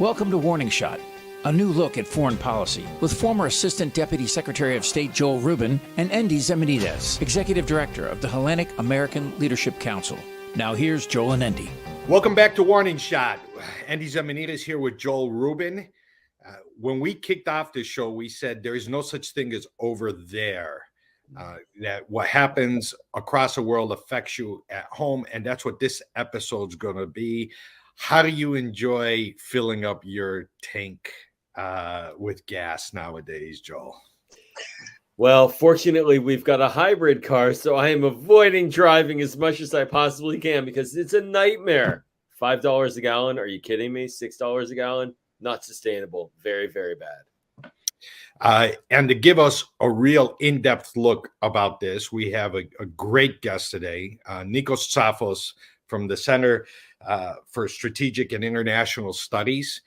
Welcome to Warning Shot, a new look at foreign policy with former Assistant Deputy Secretary of State Joel Rubin and Endy Zemenides, Executive Director of the Hellenic American Leadership Council. Now here's Joel and Endy. Welcome back to Warning Shot. Endy Zemenides here with Joel Rubin. When we kicked off this show, we said there is no such thing as over there. That what happens across the world affects you at home, and that's what this episode's going to be. How do you enjoy filling up your tank with gas nowadays, Joel? Well, fortunately, we've got a hybrid car, so I am avoiding driving as much as I possibly can because it's a nightmare. $5 a gallon? Are you kidding me? $6 a gallon? Not sustainable. Very, very bad. And to give us a real in-depth look about this, we have a great guest today, Nikos Tsafos from the Center for Strategic and International Studies.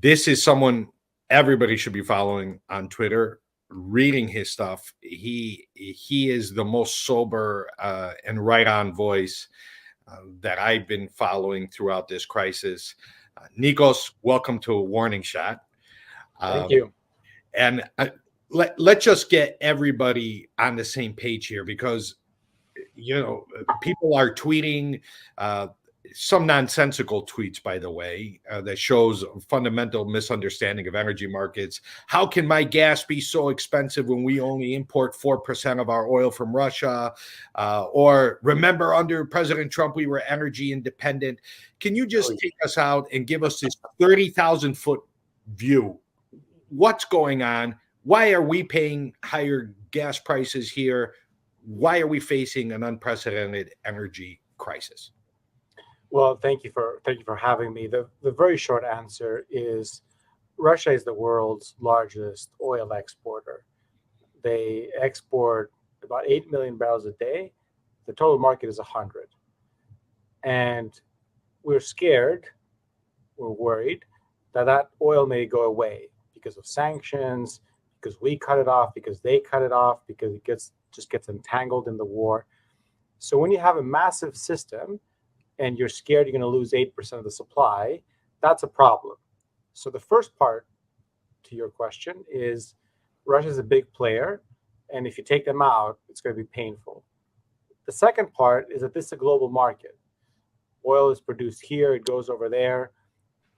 This is someone everybody should be following on Twitter, reading his stuff. He is the most sober and right-on voice that I've been following throughout this crisis. Nikos, welcome to Warning Shot. Thank you. And let's just get everybody on the same page here because, you know, people are tweeting some nonsensical tweets, by the way, that shows a fundamental misunderstanding of energy markets. How can my gas be so expensive when we only import 4% of our oil from Russia? Or remember, under President Trump, we were energy independent. Can you just take us out and give us this 30,000-foot view? What's going on? Why are we paying higher gas prices here? Why are we facing an unprecedented energy crisis? Well, thank you for having me. The very short answer is Russia is the world's largest oil exporter. They export about 8 million barrels a day. The total market is 100. And we're scared, we're worried that oil may go away because of sanctions, because we cut it off, because they cut it off, because it just gets entangled in the war. So when you have a massive system and you're scared you're going to lose 8% of the supply, that's a problem. So the first part to your question is Russia's a big player, and if you take them out, it's going to be painful. The second part is that this is a global market. Oil is produced here, it goes over there.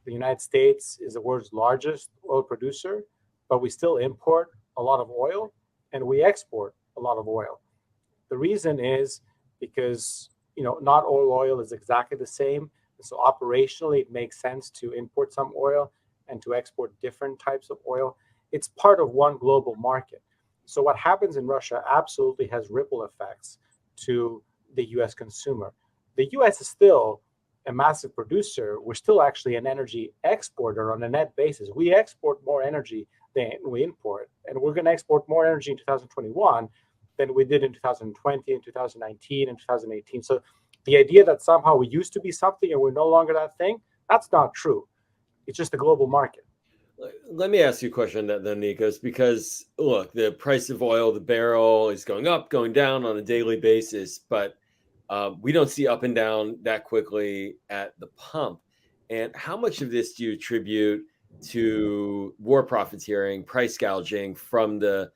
The United States is the world's largest oil producer, but we still import a lot of oil and we export a lot of oil. The reason is because, you know, not all oil is exactly the same. So operationally, it makes sense to import some oil and to export different types of oil. It's part of one global market. So what happens in Russia absolutely has ripple effects to the U.S. consumer. The U.S. is still a massive producer. We're still actually an energy exporter on a net basis. We export more energy than we import, and we're going to export more energy in 2021 than we did in 2020, in 2019, and 2018. So the idea that somehow we used to be something and we're no longer that thing, that's not true. It's just a global market. Let me ask you a question then, Nikos, because look, the price of oil, the barrel is going up, going down on a daily basis, but we don't see up and down that quickly at the pump. And how much of this do you attribute to war profiteering, price gouging from the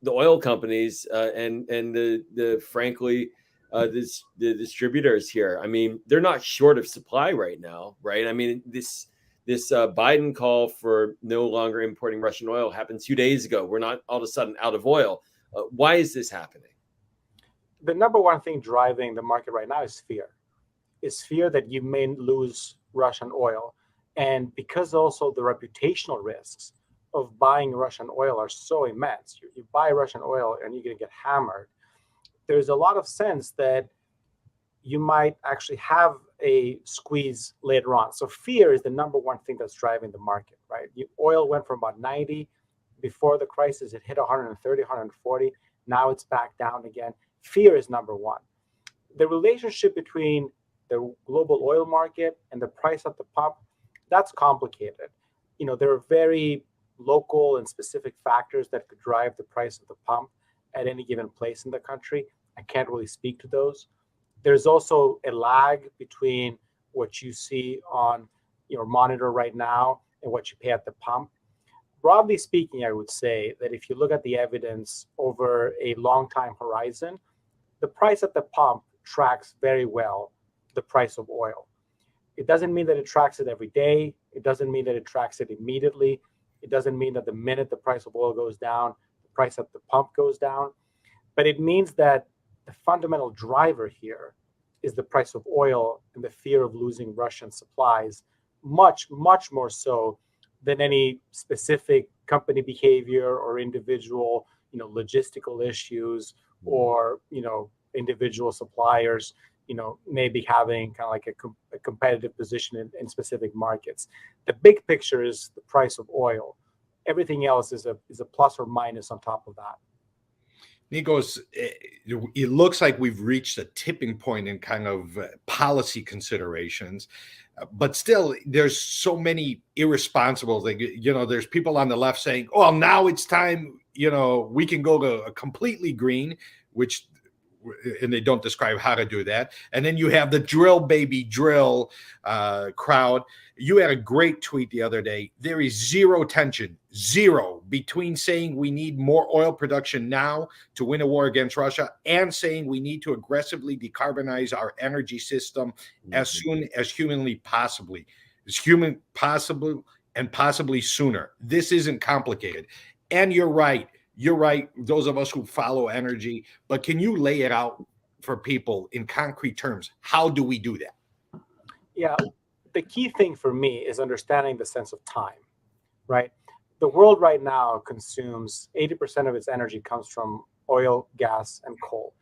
oil companies and the frankly the distributors here? I mean, they're not short of supply right now, right? I mean, this Biden call for no longer importing Russian oil happened 2 days ago. We're not all of a sudden out of oil. Why is this happening? The number one thing driving the market right now is fear. It's fear that you may lose Russian oil. And because also the reputational risks of buying Russian oil are so immense, you buy Russian oil and you're going to get hammered. There's a lot of sense that you might actually have a squeeze later on. So fear is the number one thing that's driving the market, right? Oil went from about 90 before the crisis. It hit 130, 140. Now it's back down again. Fear is number one. The relationship between the global oil market and the price at the pump, that's complicated. You know, there are very local and specific factors that could drive the price of the pump at any given place in the country. I can't really speak to those. There's also a lag between what you see on monitor right now and what you pay at the pump. Broadly speaking, I would say that if you look at the evidence over a long time horizon, the price at the pump tracks very well the price of oil. It doesn't mean that it tracks it every day. It doesn't mean that it tracks it immediately. It doesn't mean that the minute the price of oil goes down, the price at the pump goes down. But it means that the fundamental driver here is the price of oil and the fear of losing Russian supplies, much, much more so than any specific company behavior or individual, logistical issues or, individual suppliers, maybe having kind of like a competitive position in specific markets. The big picture is the price of oil. Everything else is a plus or minus on top of that. Nikos, it looks like we've reached a tipping point in kind of policy considerations, but still there's so many irresponsible things. There's people on the left saying, oh, now it's time, we can go to a completely green, and they don't describe how to do that. And then you have the drill baby drill crowd. You had a great tweet the other day. There is zero tension, between saying we need more oil production now to win a war against Russia and saying we need to aggressively decarbonize our energy system as soon as humanly possible and possibly sooner. This isn't complicated. And you're right, those of us who follow energy, but can you lay it out for people in concrete terms? How do we do that? Yeah, the key thing for me is understanding the sense of time, right? The world right now consumes 80% of its energy comes from oil, gas, and coal.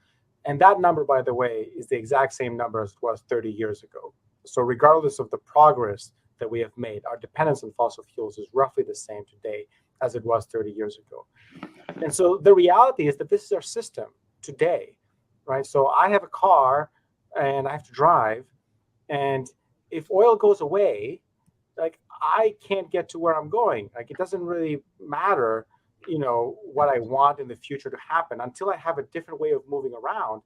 And that number, by the way, is the exact same number as it was 30 years ago. So regardless of the progress that we have made, our dependence on fossil fuels is roughly the same today as it was 30 years ago. And so the reality is that this is our system today, right? So I have a car and I have to drive. And if oil goes away, like I can't get to where I'm going. Like it doesn't really matter, what I want in the future to happen until I have a different way of moving around.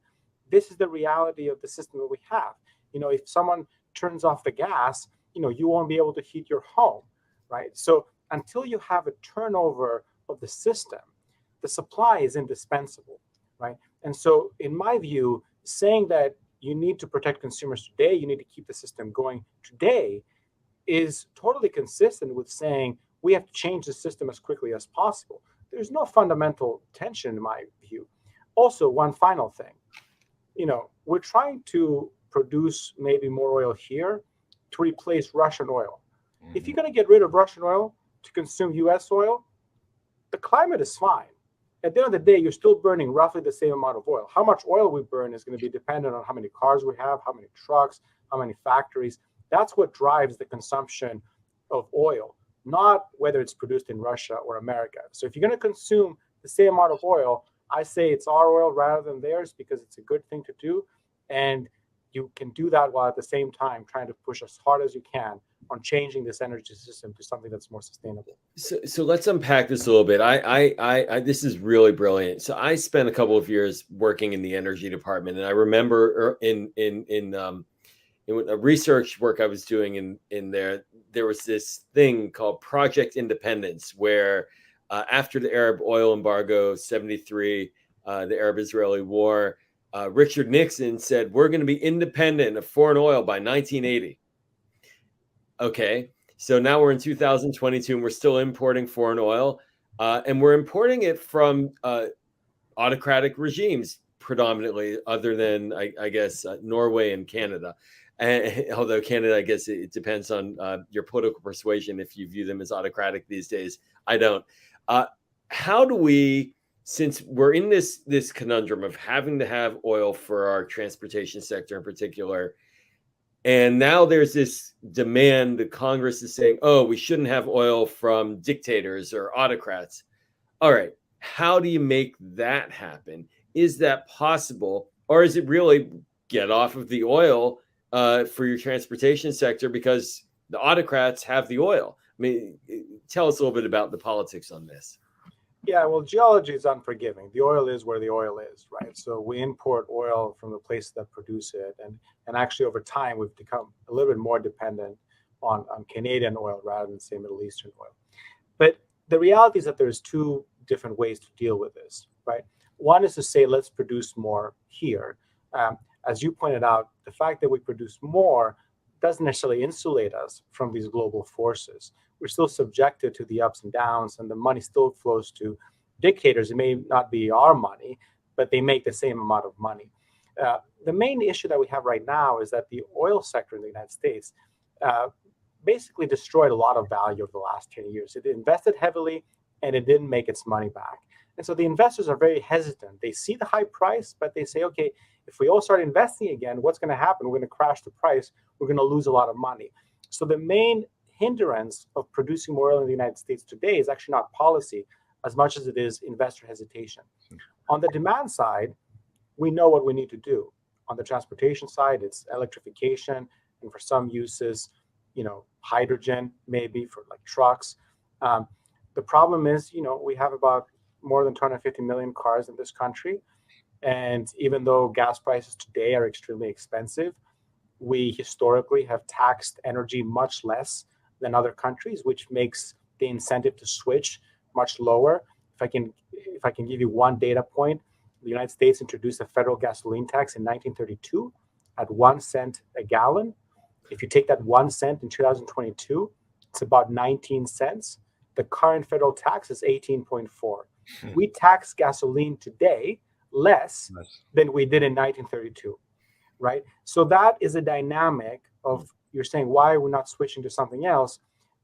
This is the reality of the system that we have. If someone turns off the gas, you won't be able to heat your home, right? So until you have a turnover of the system, the supply is indispensable, right? And so in my view, saying that you need to protect consumers today, you need to keep the system going today, is totally consistent with saying we have to change the system as quickly as possible. There's no fundamental tension in my view. Also, one final thing, we're trying to produce maybe more oil here to replace Russian oil. If you're going to get rid of Russian oil to consume US oil, the climate is fine. At the end of the day, you're still burning roughly the same amount of oil. How much oil we burn is going to be dependent on how many cars we have, how many trucks, how many factories. That's what drives the consumption of oil, not whether it's produced in Russia or America. So if you're going to consume the same amount of oil, I say it's our oil rather than theirs because it's a good thing to do. And you can do that while at the same time trying to push as hard as you can on changing this energy system to something that's more sustainable. So let's unpack this a little bit. I this is really brilliant. So I spent a couple of years working in the energy department, and I remember in a research work I was doing in there was this thing called Project Independence, where after the Arab oil embargo, 73, the Arab-Israeli war, Richard Nixon said, we're going to be independent of foreign oil by 1980. Okay, so now we're in 2022 and we're still importing foreign oil, and we're importing it from autocratic regimes predominantly, other than, I guess, Norway and Canada. And, although Canada, I guess it depends on your political persuasion if you view them as autocratic these days. I don't. How do we, since we're in this conundrum of having to have oil for our transportation sector in particular, and now there's this demand, the Congress is saying, oh, we shouldn't have oil from dictators or autocrats. All right, how do you make that happen? Is that possible? Or is it really get off of the oil for your transportation sector because the autocrats have the oil? I mean, tell us a little bit about the politics on this. Yeah, well, geology is unforgiving. The oil is where the oil is, right? So we import oil from the places that produce it. And actually, over time, we've become a little bit more dependent on Canadian oil rather than, say, Middle Eastern oil. But the reality is that there's two different ways to deal with this, right? One is to say, let's produce more here. As you pointed out, the fact that we produce more doesn't necessarily insulate us from these global forces. We're still subjected to the ups and downs, and the money still flows to dictators. It may not be our money, but they make the same amount of money. The main issue that we have right now is that the oil sector in the United States basically destroyed a lot of value over the last 10 years. It invested heavily, and it didn't make its money back. And so the investors are very hesitant. They see the high price, but they say, okay, if we all start investing again, what's going to happen? We're going to crash the price. We're going to lose a lot of money. So the main hindrance of producing more oil in the United States today is actually not policy as much as it is investor hesitation. On the demand side, we know what we need to do. On the transportation side, it's electrification, and for some uses, hydrogen maybe for like trucks. The problem is, we have about more than 250 million cars in this country. And even though gas prices today are extremely expensive, we historically have taxed energy much less than other countries, which makes the incentive to switch much lower. If I can give you one data point, the United States introduced a federal gasoline tax in 1932 at 1 cent a gallon. If you take that 1 cent in 2022, it's about 19 cents. The current federal tax is 18.4. We tax gasoline today less than we did in 1932, right? So that is a dynamic of, you're saying, why are we not switching to something else?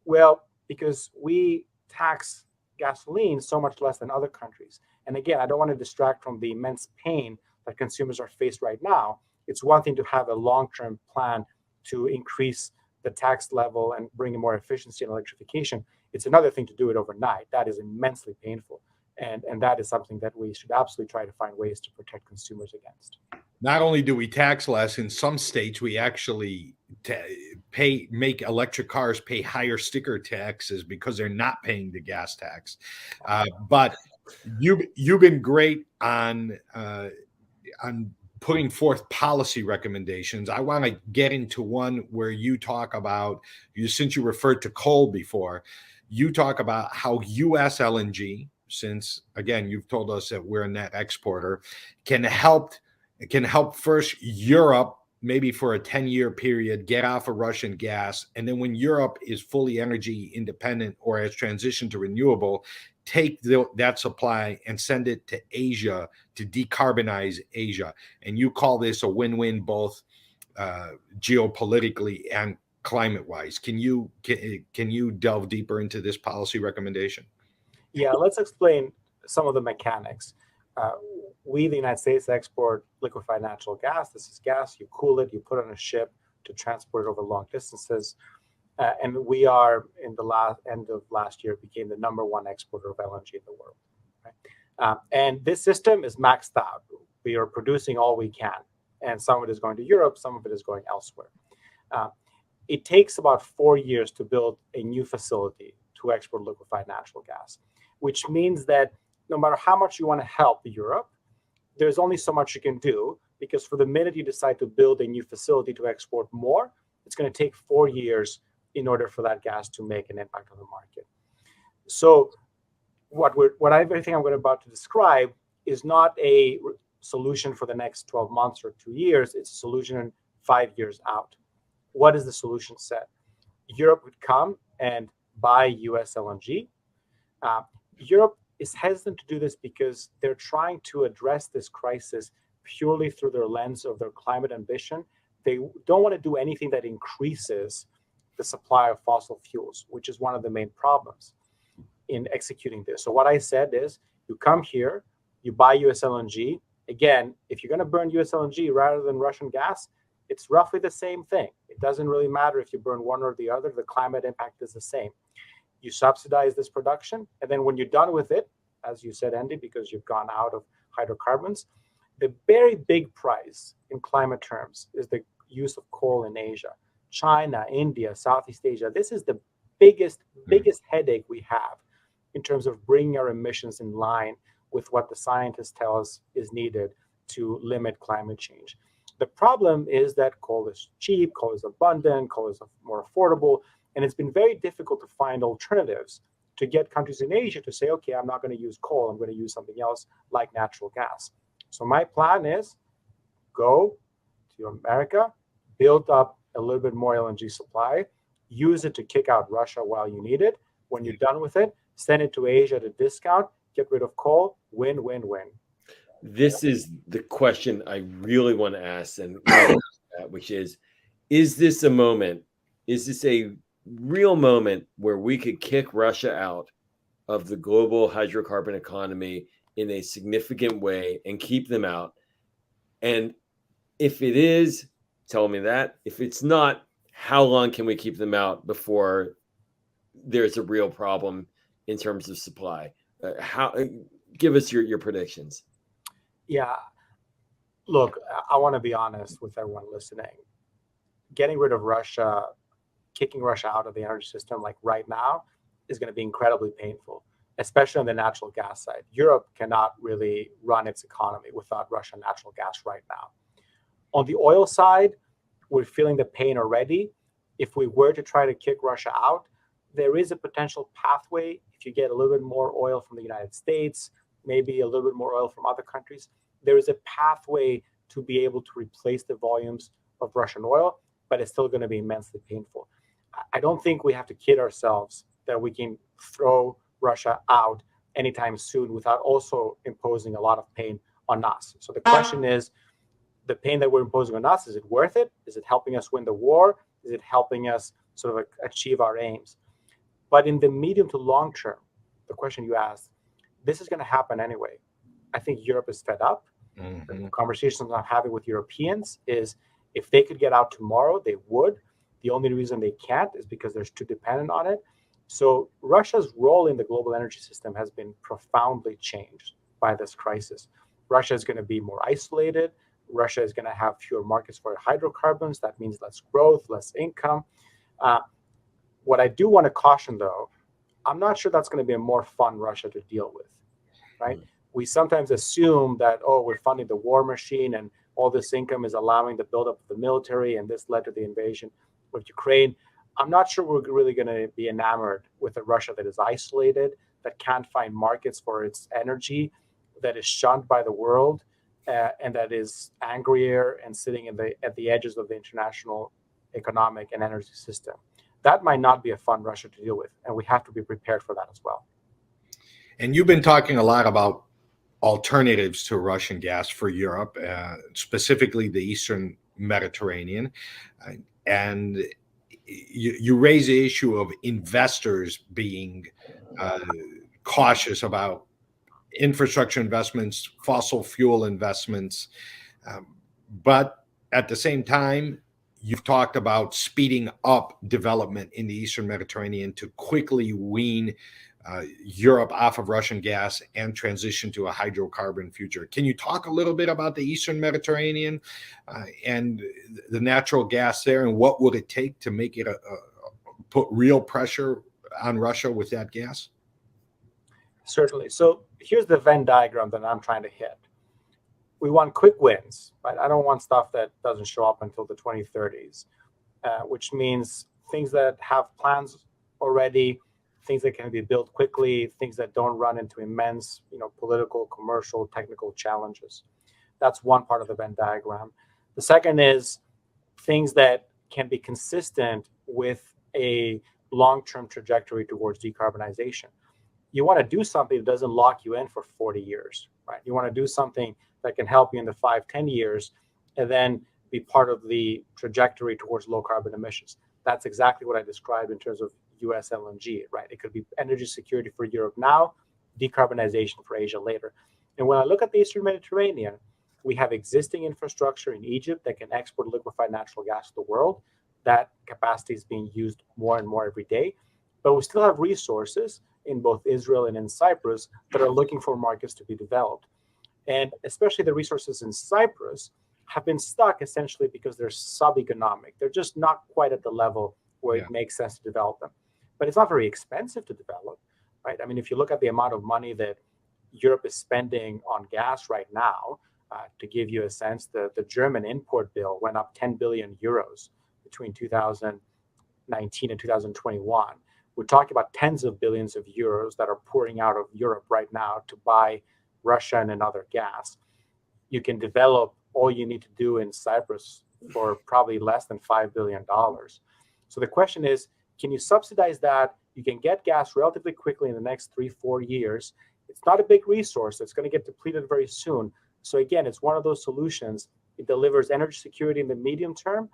Well, because we tax gasoline so much less than other countries. And again, I don't want to distract from the immense pain that consumers are faced right now. It's one thing to have a long-term plan to increase the tax level and bring more efficiency and electrification. It's another thing to do it overnight. That is immensely painful. And that is something that we should absolutely try to find ways to protect consumers against. Not only do we tax less, in some states we actually make electric cars pay higher sticker taxes because they're not paying the gas tax. But you've been great on putting forth policy recommendations. I want to get into one where you talk about, since you referred to coal before, you talk about how U.S. LNG, since again you've told us that we're a net exporter, can help first Europe, maybe for a 10-year period, get off of Russian gas, and then when Europe is fully energy independent or has transitioned to renewable, take that supply and send it to Asia to decarbonize Asia. And you call this a win-win, both geopolitically and climate-wise. Can you delve deeper into this policy recommendation? Yeah, let's explain some of the mechanics. We, the United States, export liquefied natural gas. This is gas. You cool it, you put it on a ship to transport it over long distances. And we are, in the end of last year, became the #1 exporter of LNG in the world. Right? And this system is maxed out. We are producing all we can. And some of it is going to Europe, some of it is going elsewhere. It takes about 4 years to build a new facility to export liquefied natural gas, which means that no matter how much you want to help Europe, there's only so much you can do, because for the minute you decide to build a new facility to export more, it's going to take 4 years in order for that gas to make an impact on the market. So everything I'm about to describe is not a solution for the next 12 months or 2 years. It's a solution 5 years out. What is the solution set? Europe would come and buy US LNG. Europe is hesitant to do this because they're trying to address this crisis purely through their lens of their climate ambition. They don't want to do anything that increases the supply of fossil fuels, which is one of the main problems in executing this. So what I said is, you come here, you buy US LNG. Again, if you're going to burn US LNG rather than Russian gas, it's roughly the same thing. It doesn't really matter if you burn one or the other. The climate impact is the same. You subsidize this production, and then when you're done with it, as you said, Endy, because you've gone out of hydrocarbons, the very big prize in climate terms is the use of coal in Asia. China, India, Southeast Asia. This is the biggest headache we have in terms of bringing our emissions in line with what the scientists tell us is needed to limit climate change. The problem is that coal is cheap, coal is abundant, coal is more affordable, and it's been very difficult to find alternatives to get countries in Asia to say, okay, I'm not going to use coal, I'm going to use something else like natural gas. So my plan is go to America, build up a little bit more LNG supply, use it to kick out Russia while you need it. When you're done with it, send it to Asia at a discount, get rid of coal, win, win, win. This is the question I really want to ask, and which is this a moment? Is this a real moment where we could kick Russia out of the global hydrocarbon economy in a significant way and keep them out? And if it is, tell me that. If it's not, how long can we keep them out before there's a real problem in terms of supply? Give us your predictions. Yeah. Look, I want to be honest with everyone listening. Getting rid of Russia, kicking Russia out of the energy system like right now is going to be incredibly painful, especially on the natural gas side. Europe cannot really run its economy without Russian natural gas right now. On the oil side, we're feeling the pain already. If we were to try to kick Russia out, there is a potential pathway if you get a little bit more oil from the United States, maybe a little bit more oil from other countries. There is a pathway to be able to replace the volumes of Russian oil, but it's still going to be immensely painful. I don't think we have to kid ourselves that we can throw Russia out anytime soon without also imposing a lot of pain on us. So the question is, the pain that we're imposing on us, is it worth it? Is it helping us win the war? Is it helping us sort of achieve our aims? But in the medium to long term, the question you asked, this is going to happen anyway. I think Europe is fed up. The conversations I'm having with Europeans is if they could get out tomorrow, they would. The only reason they can't is because they're too dependent on it. So Russia's role in the global energy system has been profoundly changed by this crisis. Russia is going to be more isolated. Russia is going to have fewer markets for hydrocarbons. That means less growth, less income. What I do want to caution, though, I'm not sure that's going to be a more fun Russia to deal with, right? We sometimes assume that, oh, we're funding the war machine and all this income is allowing the buildup of the military, and this led to the invasion of Ukraine. I'm not sure we're really going to be enamored with a Russia that is isolated, that can't find markets for its energy, that is shunned by the world, and that is angrier and sitting at the edges of the international economic and energy system. That might not be a fun Russia to deal with, and we have to be prepared for that as well. And you've been talking a lot about alternatives to Russian gas for Europe, specifically the Eastern Mediterranean. And you raise the issue of investors being cautious about infrastructure investments, fossil fuel investments. But at the same time, you've talked about speeding up development in the Eastern Mediterranean to quickly wean Europe off of Russian gas and transition to a hydrocarbon future. Can you talk a little bit about the Eastern Mediterranean and the natural gas there, and what would it take to make it put real pressure on Russia with that gas? Certainly. So here's the Venn diagram that I'm trying to hit. We want quick wins, right? I don't want stuff that doesn't show up until the 2030s, which means things that have plans already, things that can be built quickly, things that don't run into immense, political, commercial, technical challenges. That's one part of the Venn diagram. The second is things that can be consistent with a long-term trajectory towards decarbonization. You want to do something that doesn't lock you in for 40 years, right? You want to do something that can help you in the 5-10 years and then be part of the trajectory towards low carbon emissions. That's exactly what I described in terms of US LNG, right? It could be energy security for Europe now, decarbonization for Asia later. And when I look at the Eastern Mediterranean, we have existing infrastructure in Egypt that can export liquefied natural gas to the world. That capacity is being used more and more every day. But we still have resources in both Israel and in Cyprus that are looking for markets to be developed. And especially the resources in Cyprus have been stuck essentially because they're sub-economic. They're just not quite at the level where it makes sense to develop them. But it's not very expensive to develop, right? I mean, if you look at the amount of money that Europe is spending on gas right now, To give you a sense, the German import bill went up 10 billion euros between 2019 and 2021. We're talking about tens of billions of euros that are pouring out of Europe right now to buy Russian and other gas. You can develop all you need to do in Cyprus for probably less than $5 billion. So the question is, can you subsidize that? You can get gas relatively quickly in the next 3-4 years. It's not a big resource. It's going to get depleted very soon. So again, it's one of those solutions. It delivers energy security in the medium term,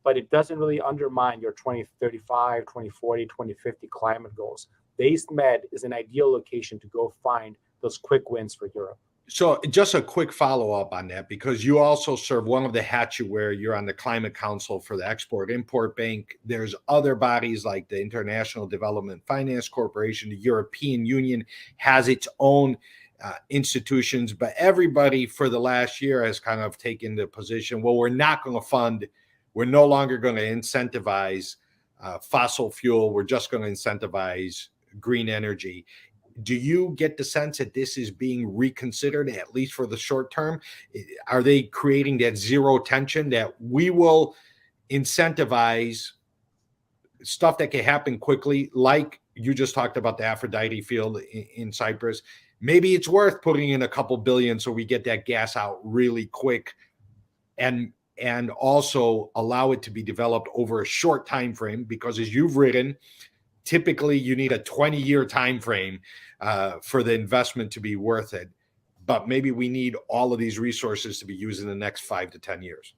but it doesn't really undermine your 2035, 2040, 2050 climate goals. The East Med is an ideal location to go find those quick wins for Europe. So just a quick follow-up on that, because you also serve one of the hats you wear. You're on the Climate Council for the Export-Import Bank. There's other bodies like the International Development Finance Corporation. The European Union has its own institutions, but everybody for the last year has kind of taken the position, well, we're not going to fund, we're no longer going to incentivize fossil fuel. We're just going to incentivize green energy. Do you get the sense that this is being reconsidered, at least for the short term? Are they creating that zero tension that we will incentivize stuff that can happen quickly, like you just talked about the Aphrodite field in Cyprus? Maybe it's worth putting in a couple billion so we get that gas out really quick, and also allow it to be developed over a short time frame, because as you've written, typically you need a 20-year time frame for the investment to be worth it. But maybe we need all of these resources to be used in the next 5 to 10 years.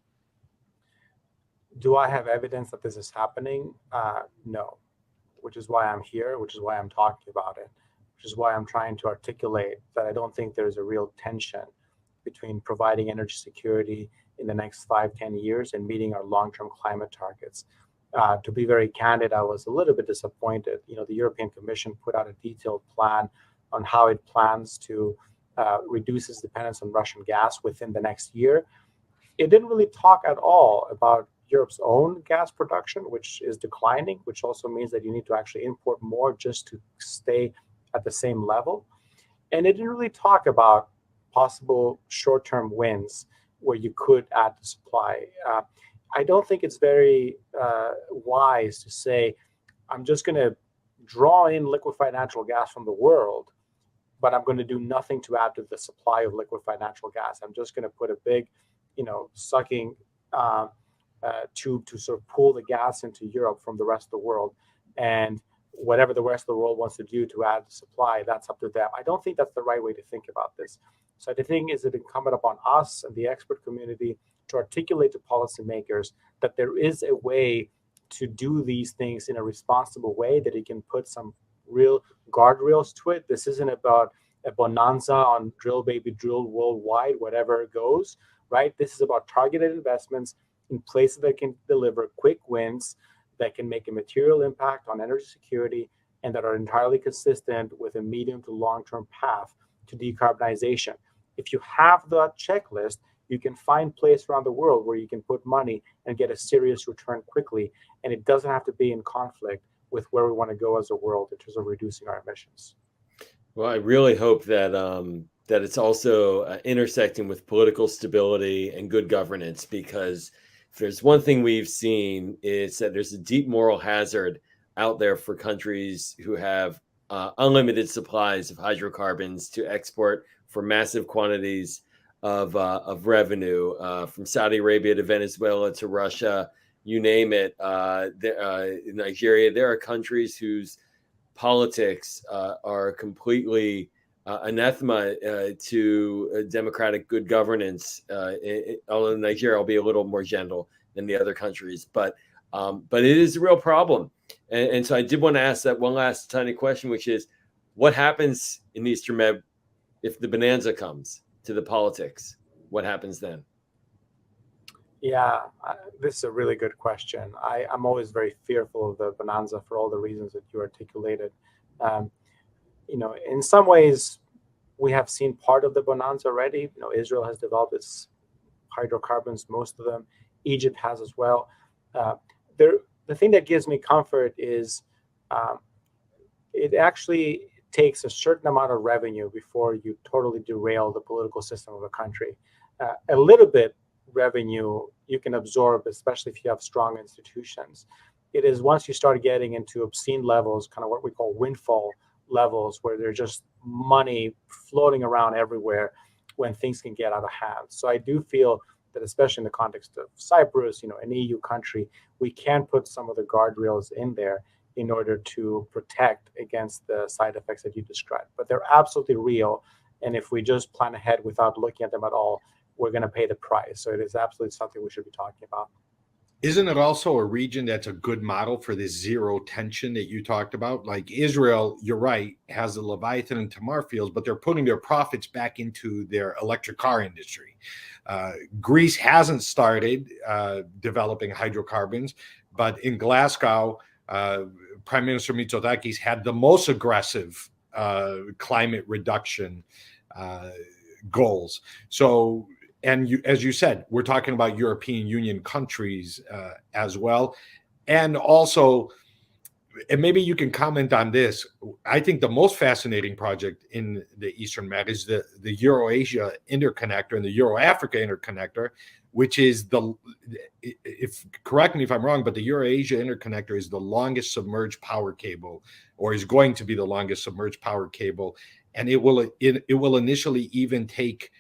Do I have evidence that this is happening? No, which is why I'm here, which is why I'm talking about it, which is why I'm trying to articulate that I don't think there's a real tension between providing energy security in the next 5-10 years and meeting our long-term climate targets. To be very candid, I was a little bit disappointed. The European Commission put out a detailed plan on how it plans to reduce its dependence on Russian gas within the next year. It didn't really talk at all about Europe's own gas production, which is declining, which also means that you need to actually import more just to stay at the same level. And it didn't really talk about possible short-term wins where you could add the supply. I don't think it's very wise to say, I'm just going to draw in liquefied natural gas from the world, but I'm going to do nothing to add to the supply of liquefied natural gas. I'm just going to put a big, sucking tube to sort of pull the gas into Europe from the rest of the world. And whatever the rest of the world wants to do to add supply, that's up to them. I don't think that's the right way to think about this. So the thing is, it incumbent upon us and the expert community to articulate to policymakers that there is a way to do these things in a responsible way, that it can put some real guardrails to it. This isn't about a bonanza on drill baby drill worldwide, whatever it goes, right? This is about targeted investments in places that can deliver quick wins, that can make a material impact on energy security, and that are entirely consistent with a medium to long-term path to decarbonization. If you have the checklist, you can find places around the world where you can put money and get a serious return quickly, and it doesn't have to be in conflict with where we want to go as a world in terms of reducing our emissions. Well, I really hope that that it's also intersecting with political stability and good governance, because if there's one thing we've seen, is that there's a deep moral hazard out there for countries who have unlimited supplies of hydrocarbons to export for massive quantities of revenue, from Saudi Arabia to Venezuela to Russia, you name it. Nigeria, there are countries whose politics are completely anathema to democratic good governance. Although Nigeria will be a little more gentle than the other countries, but it is a real problem. And so I did want to ask that one last tiny question, which is, what happens in the Eastern Med if the bonanza comes to the politics? What happens then? Yeah, this is a really good question. I'm always very fearful of the bonanza for all the reasons that you articulated. In some ways, we have seen part of the bonanza already. Israel has developed its hydrocarbons, most of them. Egypt has as well. The thing that gives me comfort is it actually takes a certain amount of revenue before you totally derail the political system of a country. a little bit revenue you can absorb, especially if you have strong institutions. It is once you start getting into obscene levels, kind of what we call windfall levels, where there's just money floating around everywhere, when things can get out of hand. So I do feel that, especially in the context of Cyprus, an EU country, we can put some of the guardrails in there in order to protect against the side effects that you described. But they're absolutely real. And if we just plan ahead without looking at them at all, we're going to pay the price. So it is absolutely something we should be talking about. Isn't it also a region that's a good model for this zero tension that you talked about? Like Israel, you're right, has the Leviathan and Tamar fields, but they're putting their profits back into their electric car industry. Greece hasn't started developing hydrocarbons, but in Glasgow, Prime Minister Mitsotakis had the most aggressive climate reduction goals. So, and as you said, we're talking about European Union countries as well. And also, and maybe you can comment on this, I think the most fascinating project in the Eastern Med is the Euro-Asia interconnector and the Euro-Africa interconnector, which is correct me if I'm wrong, but the Euro-Asia interconnector is the longest submerged power cable, or is going to be the longest submerged power cable. And it will initially even take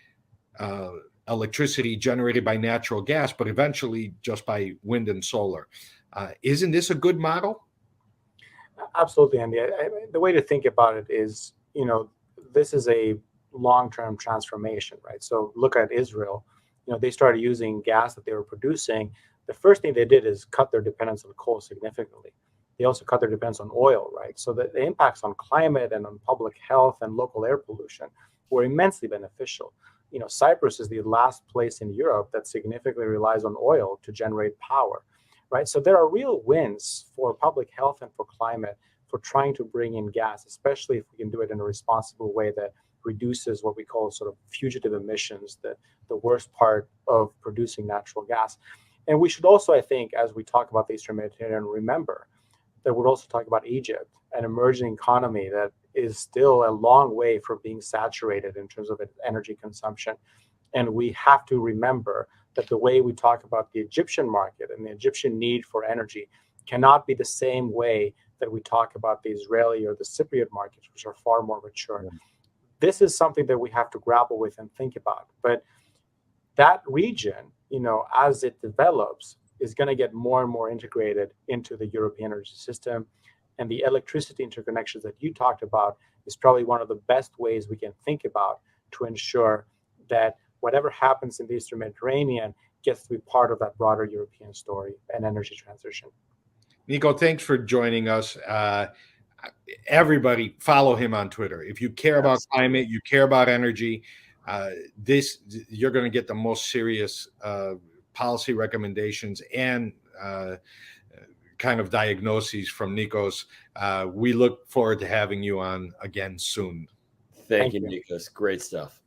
electricity generated by natural gas, but eventually just by wind and solar. Isn't this a good model? Absolutely, Andy. The way to think about it is, this is a long-term transformation, right? So look at Israel. They started using gas that they were producing. The first thing they did is cut their dependence on coal significantly. They also cut their dependence on oil, right? So the impacts on climate and on public health and local air pollution were immensely beneficial. Cyprus is the last place in Europe that significantly relies on oil to generate power, right? So there are real wins for public health and for climate for trying to bring in gas, especially if we can do it in a responsible way that reduces what we call sort of fugitive emissions, the worst part of producing natural gas. And we should also, I think, as we talk about the Eastern Mediterranean, remember that we're also talking about Egypt, an emerging economy that is still a long way from being saturated in terms of its energy consumption. And we have to remember that the way we talk about the Egyptian market and the Egyptian need for energy cannot be the same way that we talk about the Israeli or the Cypriot markets, which are far more mature. Yeah. This is something that we have to grapple with and think about. But that region, as it develops, is going to get more and more integrated into the European energy system. And the electricity interconnections that you talked about is probably one of the best ways we can think about to ensure that whatever happens in the Eastern Mediterranean gets to be part of that broader European story and energy transition. Nico, thanks for joining us. Everybody follow him on Twitter. If you care about climate, you care about energy, you're going to get the most serious policy recommendations and kind of diagnoses from Nikos. We look forward to having you on again soon. Thank you, Nikos. Great stuff.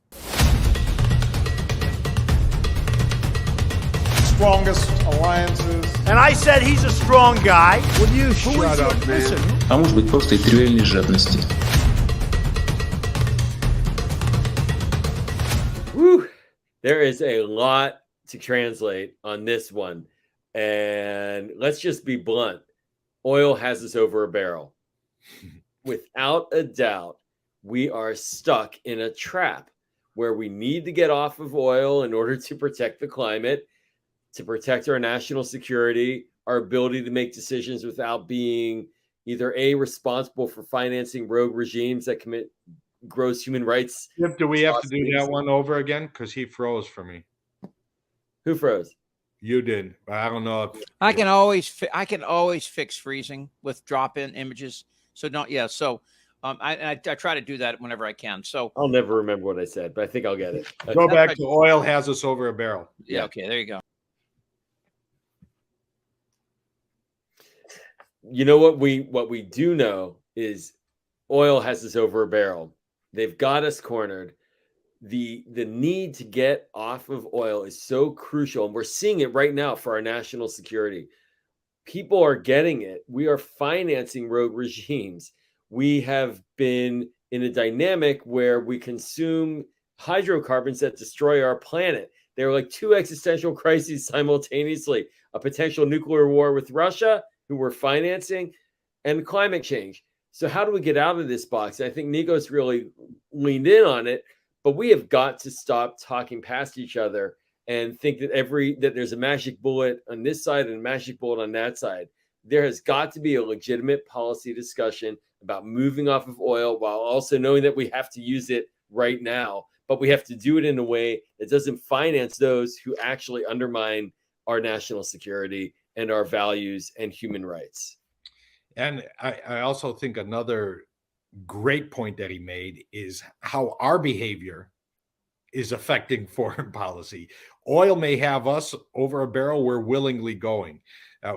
Strongest alliances. And I said he's a strong guy. Would you shut up, man? А может быть, просто и тривиальной жадности. Woo! There is a lot to translate on this one. And let's just be blunt. Oil has us over a barrel. Without a doubt, we are stuck in a trap where we need to get off of oil in order to protect the climate, to protect our national security, our ability to make decisions without being either responsible for financing rogue regimes that commit gross human rights. Yep, do we have to do that one over again? Because he froze for me. Who froze? You did. I don't know. I can always fix freezing with drop-in images. So I try to do that whenever I can. So I'll never remember what I said, but I think I'll get it. Go back to oil has us over a barrel. Yeah. Okay. There you go. You know what we do know is oil has us over a barrel. They've got us cornered. The need to get off of oil is so crucial, and we're seeing it right now for our national security. People are getting it. We are financing rogue regimes. We have been in a dynamic where we consume hydrocarbons that destroy our planet. They were like two existential crises simultaneously: a potential nuclear war with Russia, who we're financing, and climate change. So how do we get out of this box? I think Nikos really leaned in on it, but we have got to stop talking past each other and think that there's a magic bullet on this side and a magic bullet on that side. There has got to be a legitimate policy discussion about moving off of oil while also knowing that we have to use it right now, but we have to do it in a way that doesn't finance those who actually undermine our national security and our values and human rights. And I also think another great point that he made is how our behavior is affecting foreign policy. Oil may have us over a barrel. We're willingly going.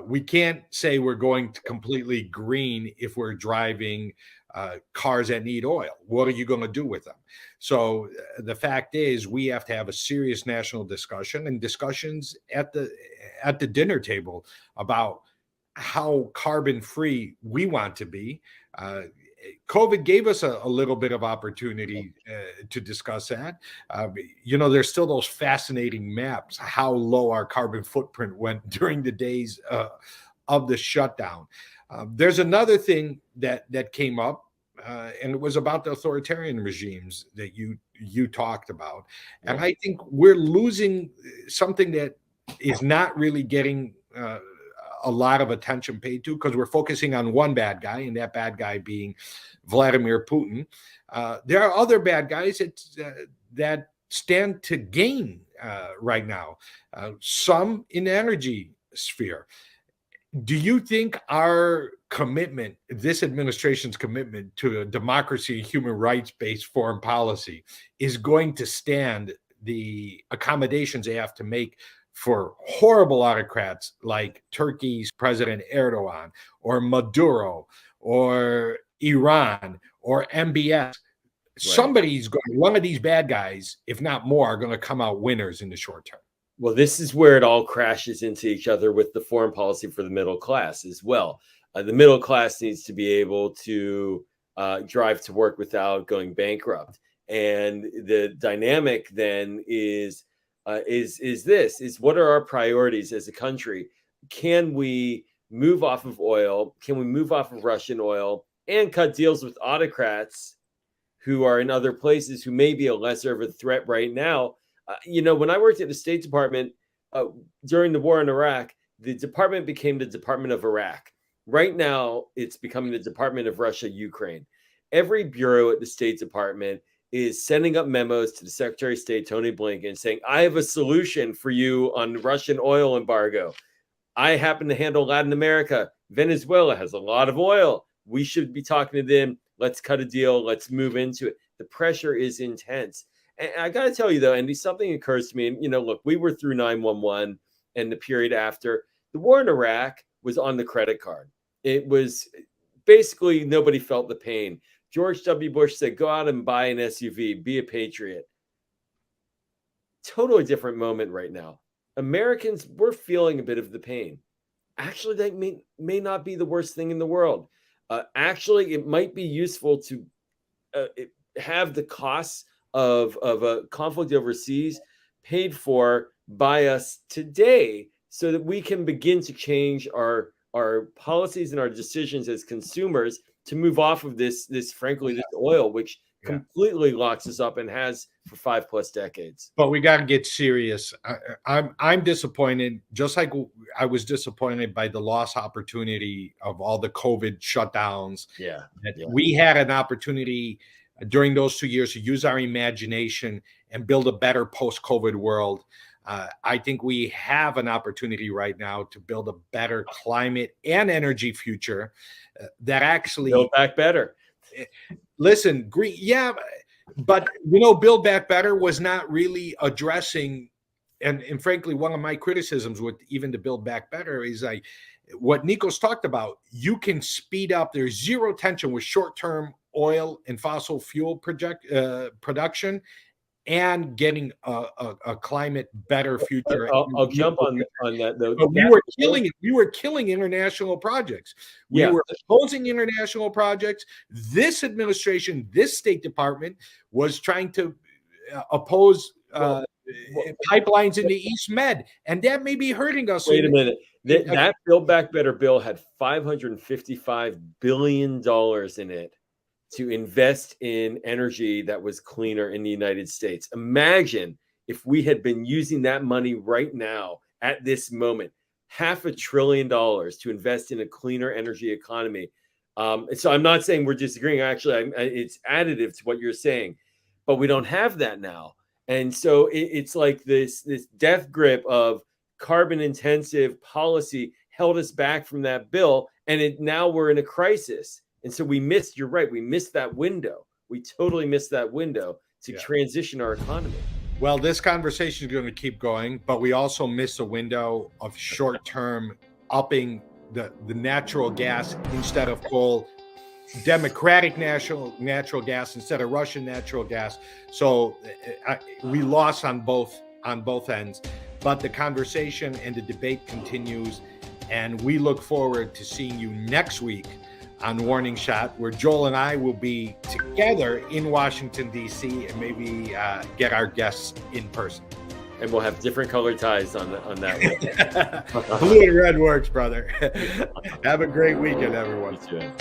We can't say we're going to completely green if we're driving cars that need oil. What are you going to do with them? So the fact is, we have to have a serious national discussion and discussions at the dinner table about how carbon free we want to be. COVID gave us a little bit of opportunity to discuss that. There's still those fascinating maps, how low our carbon footprint went during the days of the shutdown. There's another thing that came up, and it was about the authoritarian regimes that you talked about. And I think we're losing something that is not really getting a lot of attention paid to, because we're focusing on one bad guy, and that bad guy being Vladimir Putin. There are other bad guys that stand to gain right now, some in the energy sphere. Do you think our commitment, this administration's commitment to a democracy and human rights-based foreign policy, is going to stand the accommodations they have to make for horrible autocrats like Turkey's President Erdogan, or Maduro, or Iran, or MBS? Right. One of these bad guys, if not more, are going to come out winners in the short term. Well, this is where it all crashes into each other with the foreign policy for the middle class as well. The middle class needs to be able to drive to work without going bankrupt. And the dynamic then is what are our priorities as a country? Can we move off of oil? Can we move off of Russian oil and cut deals with autocrats who are in other places who may be a lesser of a threat right now? When I worked at the State Department during the war in Iraq, the department became the Department of Iraq. Right now, it's becoming the Department of Russia, Ukraine. Every bureau at the State Department is sending up memos to the Secretary of State, Tony Blinken, saying, I have a solution for you on Russian oil embargo. I happen to handle Latin America. Venezuela has a lot of oil. We should be talking to them. Let's cut a deal. Let's move into it. The pressure is intense. And I got to tell you, though, Andy, something occurs to me. And, look, we were through 9/11 and the period after. The war in Iraq was on the credit card. It was basically nobody felt the pain. George W. Bush said, go out and buy an SUV, be a patriot. Totally different moment right now. Americans, we're feeling a bit of the pain. Actually, that may not be the worst thing in the world. Actually, it might be useful to have the costs of a conflict overseas paid for by us today, so that we can begin to change our policies and our decisions as consumers to move off of this oil, which completely locks us up and has for 5+ decades. But we got to get serious. I'm disappointed, just like I was disappointed by the lost opportunity of all the COVID shutdowns. We had an opportunity during those 2 years to use our imagination and build a better post-COVID world. I think we have an opportunity right now to build a better climate and energy future that actually build back better. Listen, green, but Build Back Better was not really addressing, and frankly, one of my criticisms with even the Build Back Better is what Nikos talked about. You can speed up. There's zero tension with short-term oil and fossil fuel production, and getting a climate better future. I'll jump on that though. But we were killing it. We were killing international projects. We were opposing international projects. This administration, this State Department, was trying to oppose pipelines in the East Med, and that may be hurting us. Wait a minute. That Build Back Better bill had $555 billion in it to invest in energy that was cleaner in the United States. Imagine if we had been using that money right now at this moment, $500 billion to invest in a cleaner energy economy. So I'm not saying we're disagreeing. Actually, it's additive to what you're saying, but we don't have that now. And so it's like this death grip of carbon intensive policy held us back from that bill. And now we're in a crisis. And so you're right, we missed that window. We totally missed that window to transition our economy. Well, this conversation is going to keep going, but we also miss a window of short-term upping the natural gas instead of coal, democratic natural gas instead of Russian natural gas. So we lost on both ends, but the conversation and the debate continues, and we look forward to seeing you next week on Warning Shot, where Joel and I will be together in Washington, D.C., and maybe get our guests in person. And we'll have different colored ties on that one. Blue and red works, brother. Have a great weekend, everyone. You too.